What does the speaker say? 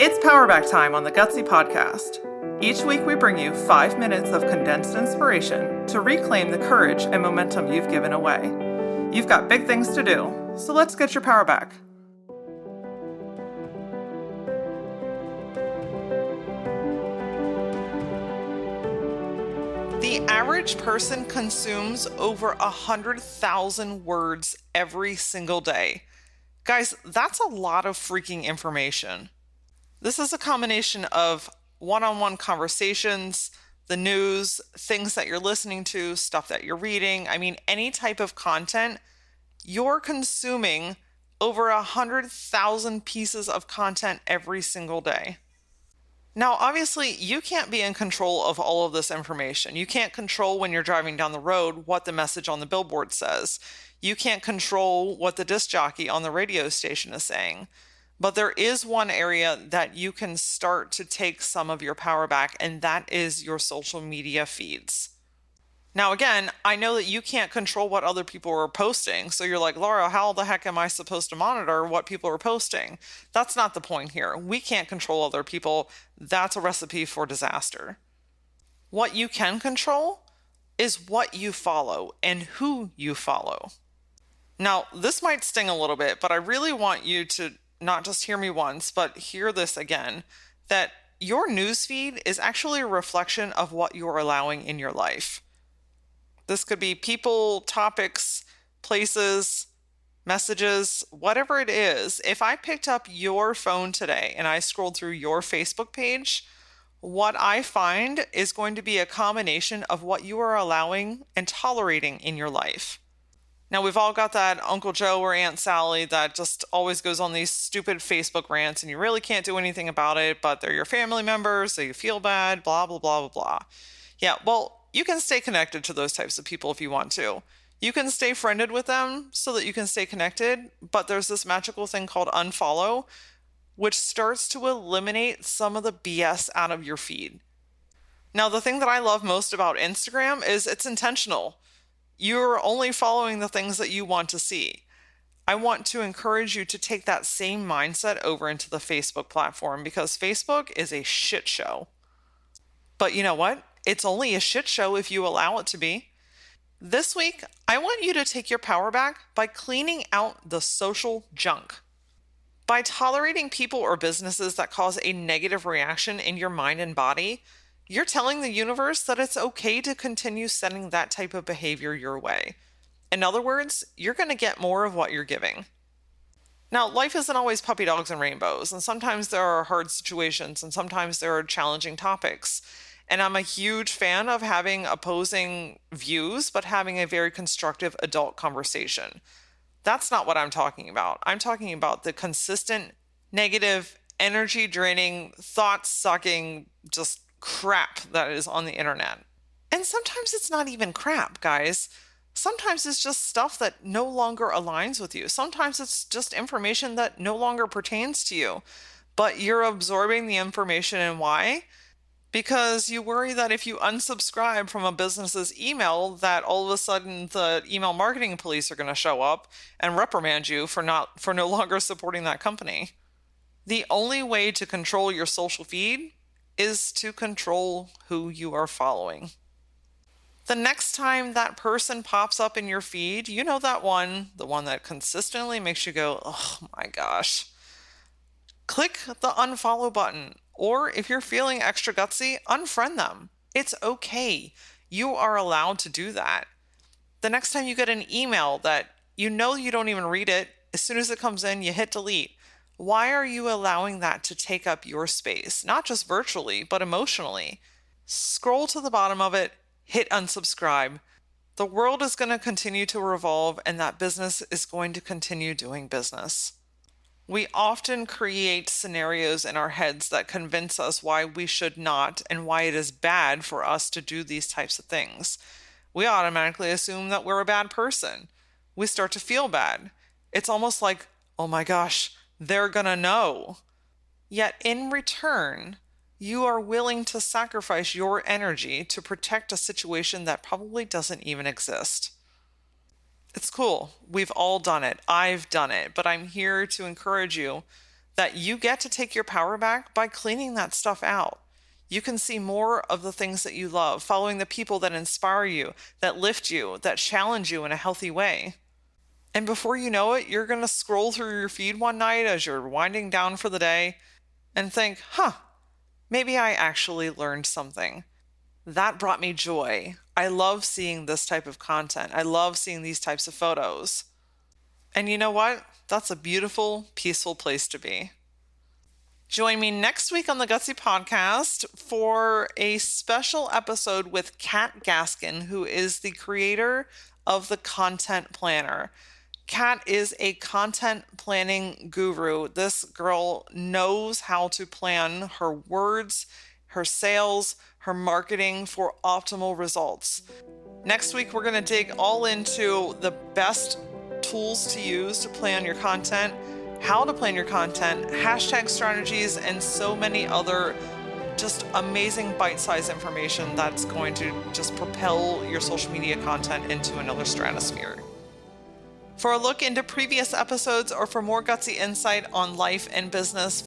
It's Powerback time on the Gutsy Podcast. Each week we bring you 5 minutes of condensed inspiration to reclaim the courage and momentum you've given away. You've got big things to do, so let's get your power back. The average person consumes over 100,000 words every single day. Guys, that's a lot of freaking information. This is a combination of one-on-one conversations, the news, things that you're listening to, stuff that you're reading. I mean, any type of content, you're consuming over 100,000 pieces of content every single day. Now, obviously, you can't be in control of all of this information. You can't control when you're driving down the road what the message on the billboard says. You can't control what the disc jockey on the radio station is saying. But there is one area that you can start to take some of your power back, and that is your social media feeds. Now, again, I know that you can't control what other people are posting. So you're like, Laura, how the heck am I supposed to monitor what people are posting? That's not the point here. We can't control other people. That's a recipe for disaster. What you can control is what you follow and who you follow. Now, this might sting a little bit, but I really want you to not just hear me once, but hear this again, that your newsfeed is actually a reflection of what you're allowing in your life. This could be people, topics, places, messages, whatever it is. If I picked up your phone today and I scrolled through your Facebook page, what I find is going to be a combination of what you are allowing and tolerating in your life. Now, we've all got that Uncle Joe or Aunt Sally that just always goes on these stupid Facebook rants and you really can't do anything about it, but they're your family members, so you feel bad, blah, blah, blah, blah, blah. Yeah, well, you can stay connected to those types of people if you want to. You can stay friended with them so that you can stay connected, but there's this magical thing called unfollow, which starts to eliminate some of the BS out of your feed. Now, the thing that I love most about Instagram is it's intentional. You're only following the things that you want to see. I want to encourage you to take that same mindset over into the Facebook platform because Facebook is a shit show. But you know what? It's only a shit show if you allow it to be. This week, I want you to take your power back by cleaning out the social junk. By tolerating people or businesses that cause a negative reaction in your mind and body, you're telling the universe that it's okay to continue sending that type of behavior your way. In other words, you're going to get more of what you're giving. Now, life isn't always puppy dogs and rainbows, and sometimes there are hard situations, and sometimes there are challenging topics. And I'm a huge fan of having opposing views, but having a very constructive adult conversation. That's not what I'm talking about. I'm talking about the consistent, negative, energy-draining, thought-sucking, just crap that is on the internet. And sometimes it's not even crap, guys. Sometimes it's just stuff that no longer aligns with you. Sometimes it's just information that no longer pertains to you, but you're absorbing the information. And why? Because you worry that if you unsubscribe from a business's email, that all of a sudden the email marketing police are going to show up and reprimand you for no longer supporting that company. The only way to control your social feed is to control who you are following. The next time that person pops up in your feed, you know that one, the one that consistently makes you go, oh my gosh. Click the unfollow button, or if you're feeling extra gutsy, unfriend them. It's okay. You are allowed to do that. The next time you get an email that you know you don't even read it, as soon as it comes in, you hit delete. Why are you allowing that to take up your space? Not just virtually, but emotionally. Scroll to the bottom of it, hit unsubscribe. The world is going to continue to revolve, and that business is going to continue doing business. We often create scenarios in our heads that convince us why we should not and why it is bad for us to do these types of things. We automatically assume that we're a bad person. We start to feel bad. It's almost like, oh my gosh, they're gonna know. Yet in return, you are willing to sacrifice your energy to protect a situation that probably doesn't even exist. It's cool. We've all done it. I've done it. But I'm here to encourage you that you get to take your power back by cleaning that stuff out. You can see more of the things that you love, following the people that inspire you, that lift you, that challenge you in a healthy way. And before you know it, you're going to scroll through your feed one night as you're winding down for the day and think, maybe I actually learned something. That brought me joy. I love seeing this type of content. I love seeing these types of photos. And you know what? That's a beautiful, peaceful place to be. Join me next week on the Gutsy Podcast for a special episode with Kat Gaskin, who is the creator of the Content Planner. Kat is a content planning guru. This girl knows how to plan her words, her sales, her marketing for optimal results. Next week, we're going to dig all into the best tools to use to plan your content, how to plan your content, hashtag strategies, and so many other just amazing bite-sized information that's going to just propel your social media content into another stratosphere. For a look into previous episodes or for more gutsy insight on life and business,